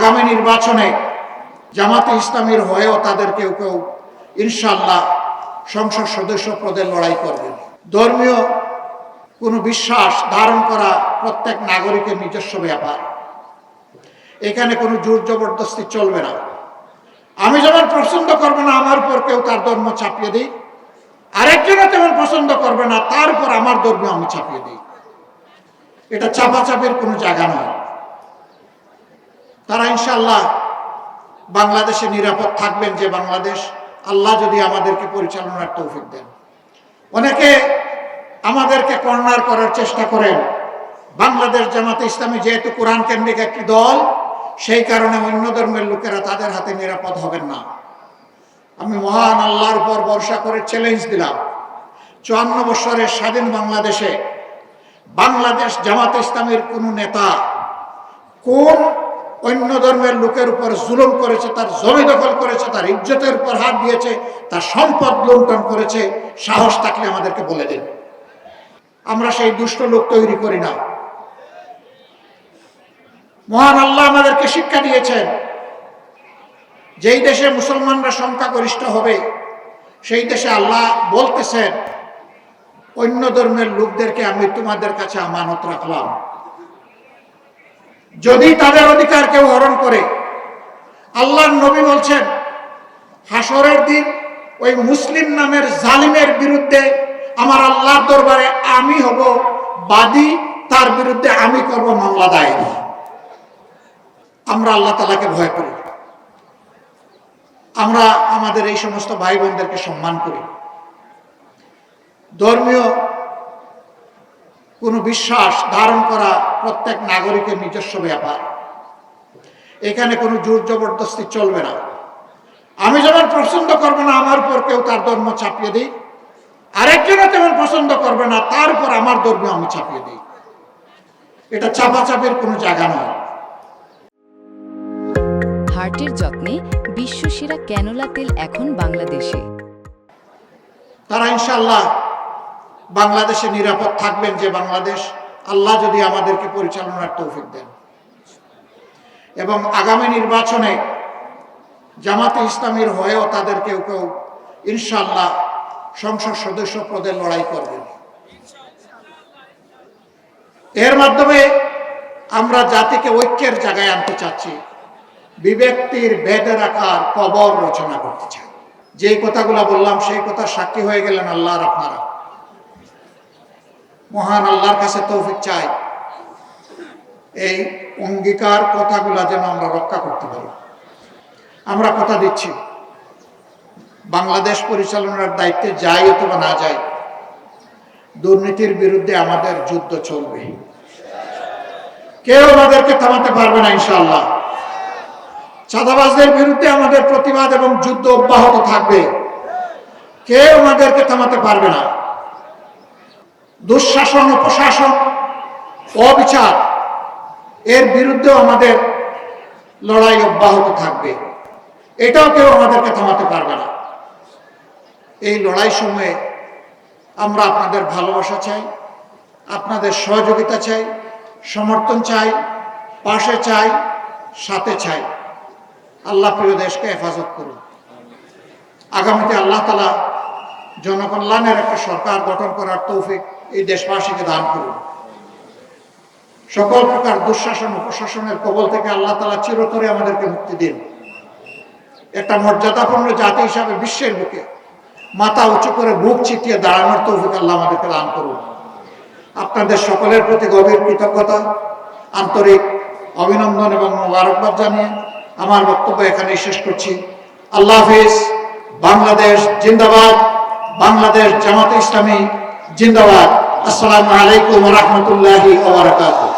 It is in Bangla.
আগামী নির্বাচনে জামাতে ইসলামীর হয়েও তাদের কেউ কেউ ইনশাআল্লাহ সংসদ সদস্য পদে লড়াই করবেন। ধর্মীয় কোনো বিশ্বাস ধারণ করা প্রত্যেক নাগরিকের নিজস্ব ব্যাপার। এখানে কোনো জোর জবরদস্তি চলবে না। আমি যেমন পছন্দ করবো না আমার উপর কেউ তার ধর্ম চাপিয়ে দিই, আরেকজনও তেমন পছন্দ করবে না তার উপর আমার ধর্ম আমি চাপিয়ে দিই। এটা চাপাচাপির কোনো জায়গা নয়। তারা ইনশাআল্লাহ বাংলাদেশে নিরাপদ থাকবেন, যে বাংলাদেশ আল্লাহ যদি আমাদেরকে পরিচালনার তৌফিক দেন। অনেকে আমাদেরকে কর্নার করার চেষ্টা করেন। বাংলাদেশ জামাতে ইসলামী যেহেতু কোরআন কেন্দ্রিক একটি দল, সেই কারণে অন্য ধর্মের লোকেরা তাদের হাতে নিরাপদ হবেন না। আমি মহান আল্লাহর উপর ভরসা করে চ্যালেঞ্জ দিলাম, 54 বছরের স্বাধীন বাংলাদেশে বাংলাদেশ জামাতে ইসলামীর কোন নেতা কোন অন্য ধর্মের লোকের উপর জুলুম করেছে, তার জমি দখল করেছে, তার ইজ্জতের উপর হাত দিয়েছে, তার সম্পদ লুণ্ঠন করেছে, সাহস থাকলে আমাদেরকে বলে দিন। আমরা সেই দুষ্ট লোক তৈরি করি না। মহান আল্লাহ আমাদেরকে শিক্ষা দিয়েছেন, যেই দেশে মুসলমানরা সংখ্যাগরিষ্ঠ হবে সেই দেশে আল্লাহ বলতেছেন, অন্য ধর্মের লোকদেরকে আমি তোমাদের কাছে আমানত রাখলাম, যদি তাদের অধিকার কেউ হরণ করে। আল্লাহর নবী বলছেন, হাসরের দিন ওই মুসলিম নামের জালিমের বিরুদ্ধে আমার আল্লাহর দরবারে আমি হব বাদী, তার বিরুদ্ধে আমি করব মামলা দায়ের। আমরা আল্লাহ তাআলাকে ভয় করি, আমরা আমাদের এই সমস্ত ভাই বোনদেরকে সম্মান করি। ধর্মীয় কোনো বিশ্বাস ধারণ করা প্রত্যেক নাগরিকের নিজস্ব ব্যাপার। এখানে কোনো জোর জবরদস্তি চলবে না। আমি যেমন পছন্দ করবো না আমার উপর কেউ তার ধর্ম চাপিয়ে দিই, আরেকজনও তেমন পছন্দ করবে না তার উপর আমার ধর্ম আমি চাপিয়ে দিই। এটা চাপাচাপির কোনো জায়গা নয়। হার্টের যত্নে বিশ্বসেরা ক্যানোলা তেল এখন বাংলাদেশে। তারা ইনশাআল্লাহ বাংলাদেশে নিরাপদ থাকবেন, যে বাংলাদেশ আল্লাহ যদি আমাদেরকে পরিচালনার তৌফিক দেন। এবং আগামী নির্বাচনে জামাতে ইসলামীর হয়েও তাদের কেউ কেউ ইনশাআল্লাহ সংসদ সদস্য পদে লড়াই করবেন। এর মাধ্যমে আমরা জাতিকে ঐক্যের জায়গায় আনতে চাচ্ছি, বিভক্তির ভেদে রাখার কবর রচনা করতে চাই। যেই কথাগুলো বললাম সেই কথা সাক্ষী হয়ে গেলেন আল্লাহর আপনারা। মহান আল্লাহর কাছে তৌফিক চাই এই অঙ্গীকার কথাগুলো যেন আমরা রক্ষা করতে পারি। আমরা কথা দিচ্ছি, বাংলাদেশ পরিচালনার দায়িত্বে যাই অথবা না যাই, দুর্নীতির বিরুদ্ধে আমাদের যুদ্ধ চলবে। কেউ আমাদেরকে থামাতে পারবে না ইনশাআল্লাহ। চাঁদাবাজদের বিরুদ্ধে আমাদের প্রতিবাদ এবং যুদ্ধ অব্যাহত থাকবে, কেউ আমাদেরকে থামাতে পারবে না। দুঃশাসন, অপশাসন, অবিচার এর বিরুদ্ধেও আমাদের লড়াই অব্যাহত থাকবে, এটাও কেউ আমাদেরকে থামাতে পারবে না। এই লড়াই সময়ে আমরা আপনাদের ভালোবাসা চাই, আপনাদের সহযোগিতা চাই, সমর্থন চাই, পাশে চাই, সাথে চাই। আল্লাহ প্রিয় দেশকে হেফাজত করুন। আগামীতে আল্লাহ তাআলা জনকল্যাণের একটা সরকার গঠন করার তৌফিক এই দেশবাসীকে দান করুন। সকল প্রকার দুঃশাসন, অপশাসনের কবল থেকে আল্লাহ তাআলা চিরতরে আমাদেরকে মুক্তি দিন। একটা মর্যাদাপূর্ণ জাতি হিসাবে বিশ্বের বুকে মাথা উঁচু করে বুক চিতিয়ে দাঁড়ানোর তৌফিক আল্লাহ আমাদেরকে দান করুন। আপনাদের সকলের প্রতি গভীর কৃতজ্ঞতা, আন্তরিক অভিনন্দন এবং মোবারকবাদ জানিয়ে আমার বক্তব্য এখানেই শেষ করছি। আল্লাহ হাফেজ। বাংলাদেশ জিন্দাবাদ, বাংলাদেশ জামাতে ইসলামী জিন্দাবাদ। আসসালামু আলাইকুম ওয়া রাহমাতুল্লাহি ওয়া বারাকাতুহু।